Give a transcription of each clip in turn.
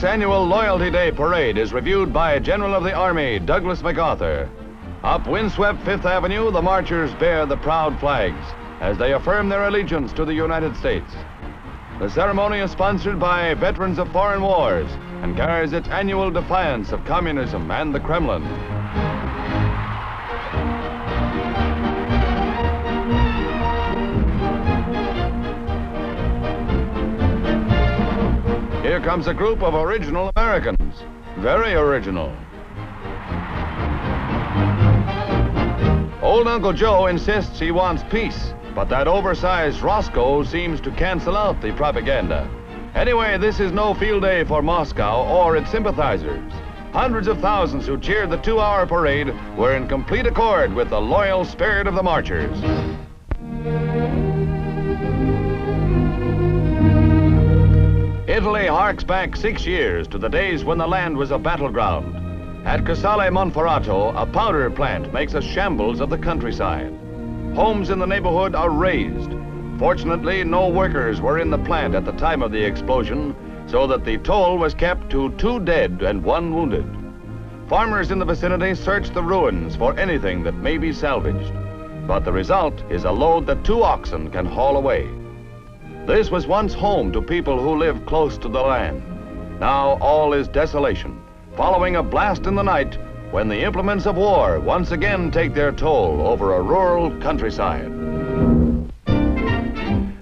annual Loyalty Day parade is reviewed by General of the Army Douglas MacArthur. Up windswept Fifth Avenue, the marchers bear the proud flags as they affirm their allegiance to the United States. The ceremony is sponsored by Veterans of Foreign Wars and carries its annual defiance of communism and the Kremlin. Here comes a group of original Americans. Very original. Old Uncle Joe insists he wants peace, but that oversized Roscoe seems to cancel out the propaganda. Anyway, this is no field day for Moscow or its sympathizers. Hundreds of thousands who cheered the 2-hour parade were in complete accord with the loyal spirit of the marchers. Italy harks back 6 years to the days when the land was a battleground. At Casale Monferrato, a powder plant makes a shambles of the countryside. Homes in the neighborhood are razed. Fortunately, no workers were in the plant at the time of the explosion, so that the toll was kept to 2 dead and 1 wounded. Farmers in the vicinity search the ruins for anything that may be salvaged, but the result is a load that 2 oxen can haul away. This was once home to people who lived close to the land. Now all is desolation, following a blast in the night when the implements of war once again take their toll over a rural countryside.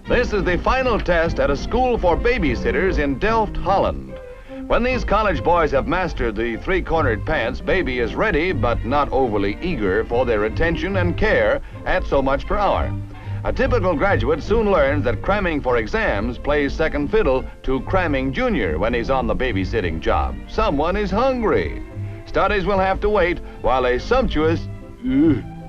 This is the final test at a school for babysitters in Delft, Holland. When these college boys have mastered the 3-cornered pants, baby is ready but not overly eager for their attention and care at so much per hour. A typical graduate soon learns that cramming for exams plays second fiddle to cramming junior when he's on the babysitting job. Someone is hungry. Studies will have to wait while a sumptuous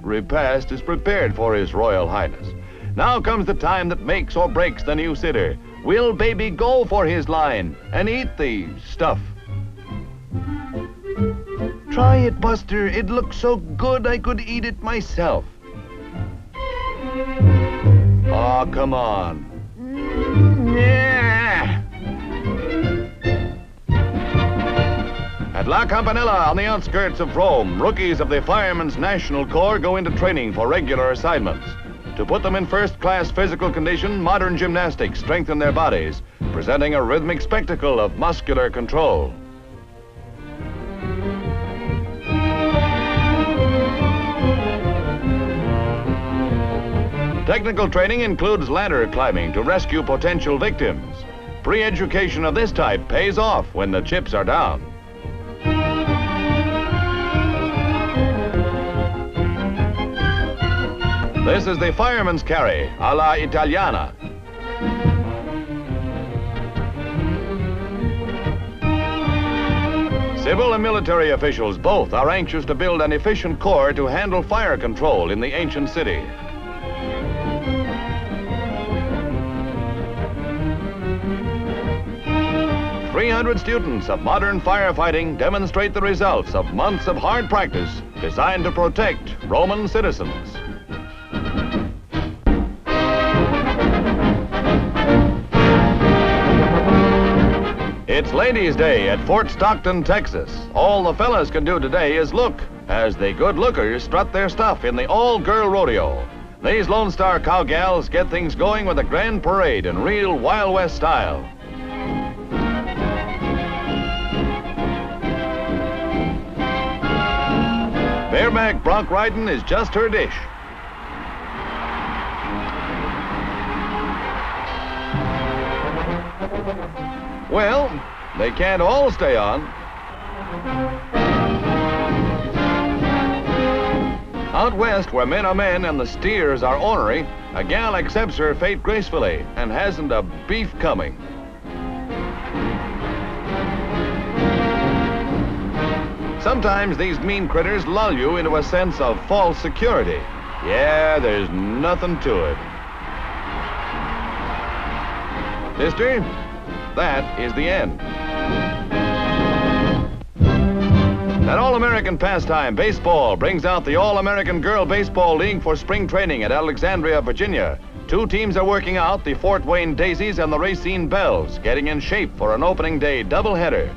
repast is prepared for His Royal Highness. Now comes the time that makes or breaks the new sitter. Will baby go for his line and eat the stuff? Try it, Buster. It looks so good I could eat it myself. Oh, come on. Yeah. At La Campanella on the outskirts of Rome, rookies of the Firemen's National Corps go into training for regular assignments. To put them in first-class physical condition, modern gymnastics strengthen their bodies, presenting a rhythmic spectacle of muscular control. Technical training includes ladder climbing to rescue potential victims. Pre-education of this type pays off when the chips are down. This is the fireman's carry, a la Italiana. Civil and military officials both are anxious to build an efficient corps to handle fire control in the ancient city. 300 students of modern firefighting demonstrate the results of months of hard practice designed to protect Roman citizens. It's Ladies' Day at Fort Stockton, Texas. All the fellas can do today is look as the good lookers strut their stuff in the all-girl rodeo. These Lone Star cowgals get things going with a grand parade in real Wild West style. Bareback bronc riding is just her dish. Well, they can't all stay on. Out west, where men are men and the steers are ornery, a gal accepts her fate gracefully and hasn't a beef coming. Sometimes these mean critters lull you into a sense of false security. Yeah, there's nothing to it. Sister, that is the end. That All-American pastime, baseball, brings out the All-American Girl Baseball League for spring training at Alexandria, Virginia. 2 teams are working out, the Fort Wayne Daisies and the Racine Bells, getting in shape for an opening day doubleheader.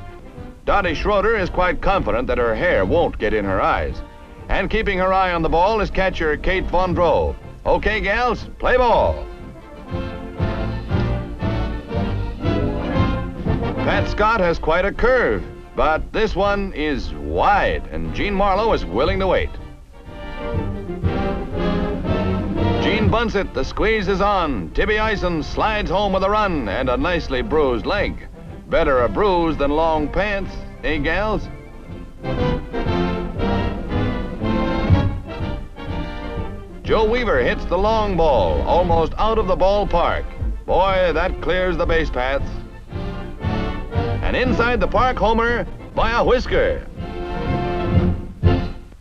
Dottie Schroeder is quite confident that her hair won't get in her eyes. And keeping her eye on the ball is catcher Kate Von Droe. Okay, gals, play ball. Pat Scott has quite a curve, but this one is wide, and Gene Marlowe is willing to wait. Gene bunts it, the squeeze is on. Tibby Ison slides home with a run and a nicely bruised leg. Better a bruise than long pants, eh, gals? Joe Weaver hits the long ball, almost out of the ballpark. Boy, that clears the base paths. And inside the park homer by a whisker.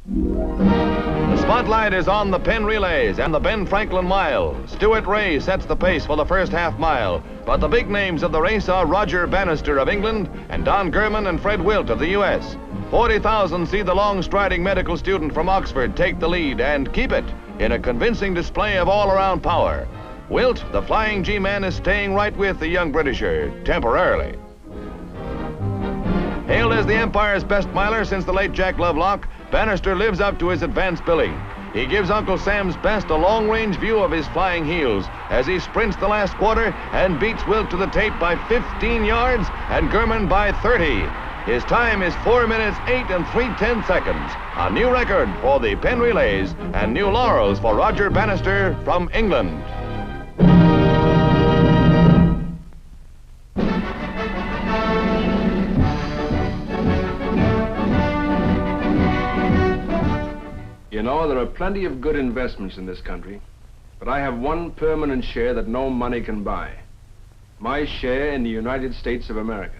The spotlight is on the Penn relays and the Ben Franklin mile. Stuart Ray sets the pace for the first half mile, but the big names of the race are Roger Bannister of England and Don Gurman and Fred Wilt of the U.S. 40,000 see the long-striding medical student from Oxford take the lead and keep it in a convincing display of all-around power. Wilt, the flying G-man, is staying right with the young Britisher temporarily. Hailed as the Empire's best miler since the late Jack Lovelock, Bannister lives up to his advanced billing. He gives Uncle Sam's best a long-range view of his flying heels as he sprints the last quarter and beats Wilt to the tape by 15 yards and Gurman by 30. His time is 4 minutes, 8 3/10 seconds. A new record for the Penn relays and new laurels for Roger Bannister from England. You know, there are plenty of good investments in this country, but I have one permanent share that no money can buy. My share in the United States of America.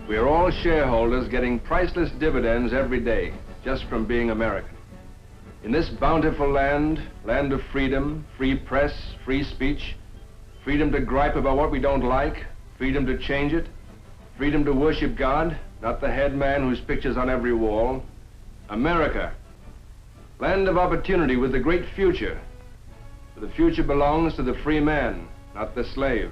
We are all shareholders getting priceless dividends every day just from being American. In this bountiful land of freedom, free press, free speech, freedom to gripe about what we don't like, freedom to change it, freedom to worship God, not the head man whose picture's on every wall. America, land of opportunity with the great future. For the future belongs to the free man, not the slave.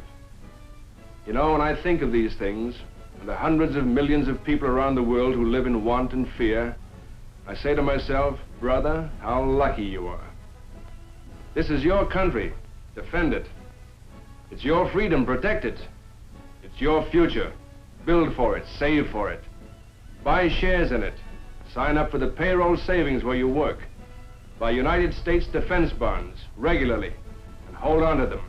You know, when I think of these things, and the hundreds of millions of people around the world who live in want and fear, I say to myself, brother, how lucky you are. This is your country. Defend it. It's your freedom. Protect it. It's your future. Build for it. Save for it. Buy shares in it. Sign up for the payroll savings where you work. Buy United States defense bonds regularly and hold on to them.